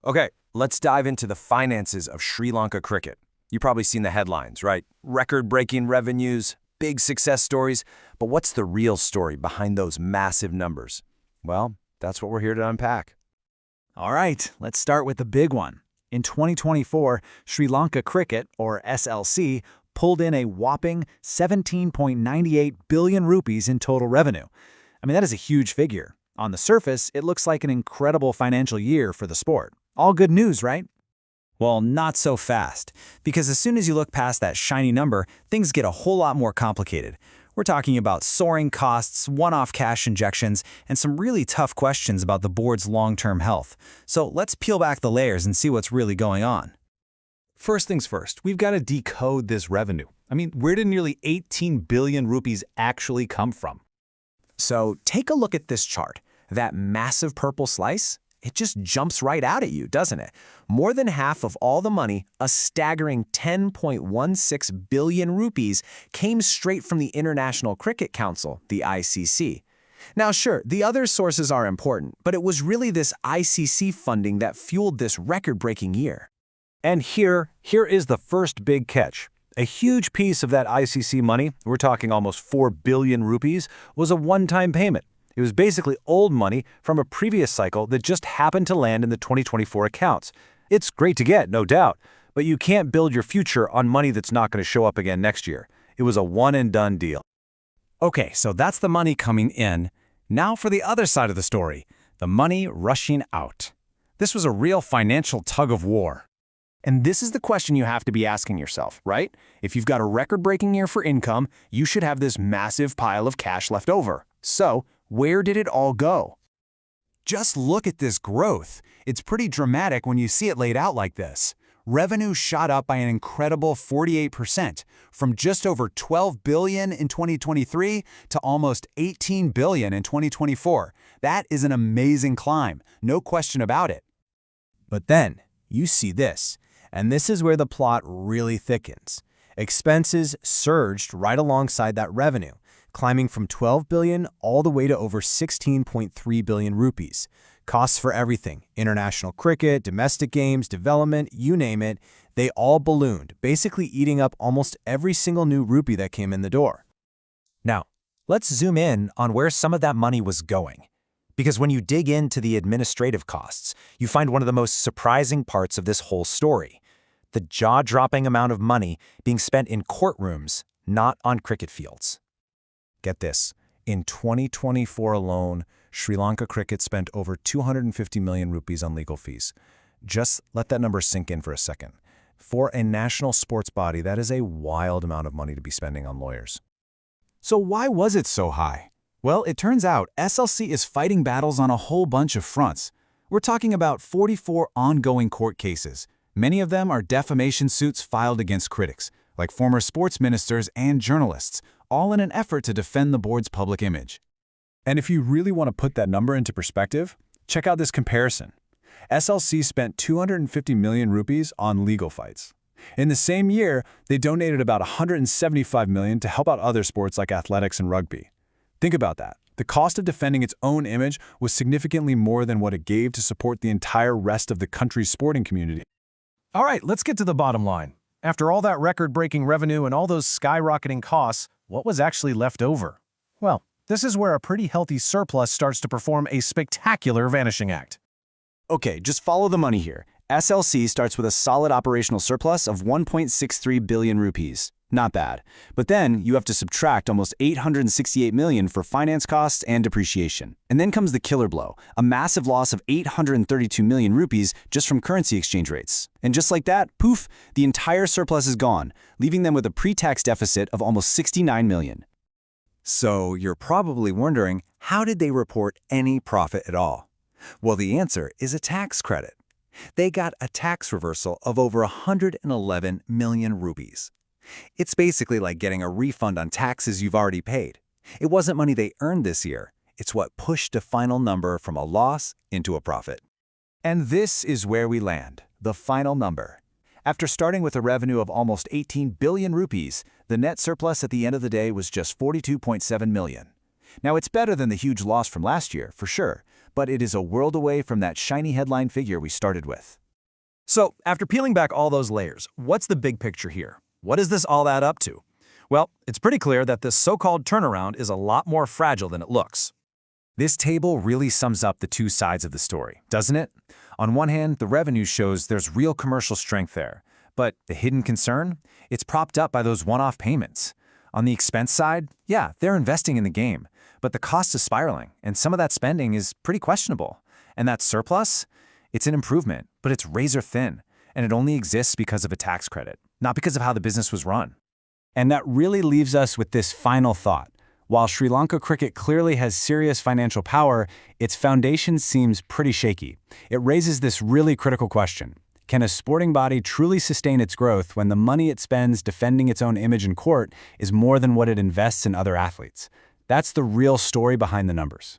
Okay, let's dive into the finances of Sri Lanka cricket. You've probably seen the headlines, right? Record-breaking revenues, big success stories, but what's the real story behind those massive numbers? Well, that's what we're here to unpack. All right, let's start with the big one. In 2024, Sri Lanka Cricket, or SLC, pulled in a whopping 17.98 billion rupees in total revenue. I mean, that is a huge figure. On the surface, it looks like an incredible financial year for the sport. All good news, right? Well, not so fast, because as soon as you look past that shiny number, things get a whole lot more complicated. We're talking about soaring costs, one-off cash injections, and some really tough questions about the board's long-term health. So let's peel back the layers and see what's really going on. First things first, we've got to decode this revenue. I mean, where did nearly 18 billion rupees actually come from? So take a look at this chart. That massive purple slice, it just jumps right out at you, doesn't it? More than half of all the money, a staggering 10.16 billion rupees, came straight from the International Cricket Council, the ICC. Now sure, the other sources are important, but it was really this ICC funding that fueled this record-breaking year. And here is the first big catch. A huge piece of that ICC money, we're talking almost 4 billion rupees, was a one-time payment. It was basically old money from a previous cycle that just happened to land in the 2024 accounts. It's great to get, no doubt, but you can't build your future on money that's not going to show up again next year. It was a one-and-done deal. Okay, so that's the money coming in. Now for the other side of the story, the money rushing out. This was a real financial tug-of-war. And this is the question you have to be asking yourself, right? If you've got a record-breaking year for income, you should have this massive pile of cash left over. So, where did it all go? Just look at this growth. It's pretty dramatic when you see it laid out like this. Revenue shot up by an incredible 48%, from just over 12 billion in 2023 to almost 18 billion in 2024. That is an amazing climb, no question about it. But then, you see this, and this is where the plot really thickens. Expenses surged right alongside that revenue, climbing from 12 billion all the way to over 16.3 billion rupees. Costs for everything, international cricket, domestic games, development, you name it, they all ballooned, basically eating up almost every single new rupee that came in the door. Now, let's zoom in on where some of that money was going. Because when you dig into the administrative costs, you find one of the most surprising parts of this whole story. The jaw-dropping amount of money being spent in courtrooms, not on cricket fields. Get this, in 2024 alone, Sri Lanka Cricket spent over 250 million rupees on legal fees. Just let that number sink in for a second. For a national sports body, that is a wild amount of money to be spending on lawyers. So why was it so high? Well, it turns out SLC is fighting battles on a whole bunch of fronts. We're talking about 44 ongoing court cases. Many of them are defamation suits filed against critics, like former sports ministers and journalists, all in an effort to defend the board's public image. And if you really want to put that number into perspective, check out this comparison. SLC spent 250 million rupees on legal fights. In the same year, they donated about 175 million to help out other sports like athletics and rugby. Think about that. The cost of defending its own image was significantly more than what it gave to support the entire rest of the country's sporting community. All right, let's get to the bottom line. After all that record-breaking revenue and all those skyrocketing costs, what was actually left over? Well, this is where a pretty healthy surplus starts to perform a spectacular vanishing act. Okay, just follow the money here. SLC starts with a solid operational surplus of 1.63 billion rupees. Not bad. But then you have to subtract almost 868 million for finance costs and depreciation. And then comes the killer blow, a massive loss of 832 million rupees just from currency exchange rates. And just like that, poof, the entire surplus is gone, leaving them with a pre-tax deficit of almost 69 million. So you're probably wondering, how did they report any profit at all? Well, the answer is a tax credit. They got a tax reversal of over 111 million rupees. It's basically like getting a refund on taxes you've already paid. It wasn't money they earned this year. It's what pushed a final number from a loss into a profit. And this is where we land, the final number. After starting with a revenue of almost 18 billion rupees, the net surplus at the end of the day was just 42.7 million. Now, it's better than the huge loss from last year, for sure, but it is a world away from that shiny headline figure we started with. So, after peeling back all those layers, what's the big picture here? What does this all add up to? Well, it's pretty clear that this so-called turnaround is a lot more fragile than it looks. This table really sums up the two sides of the story, doesn't it? On one hand, the revenue shows there's real commercial strength there. But the hidden concern? It's propped up by those one-off payments. On the expense side, yeah, they're investing in the game, but the cost is spiraling, and some of that spending is pretty questionable. And that surplus? It's an improvement, but it's razor thin, and it only exists because of a tax credit, not because of how the business was run. And that really leaves us with this final thought. While Sri Lanka Cricket clearly has serious financial power, its foundation seems pretty shaky. It raises this really critical question. Can a sporting body truly sustain its growth when the money it spends defending its own image in court is more than what it invests in other athletes? That's the real story behind the numbers.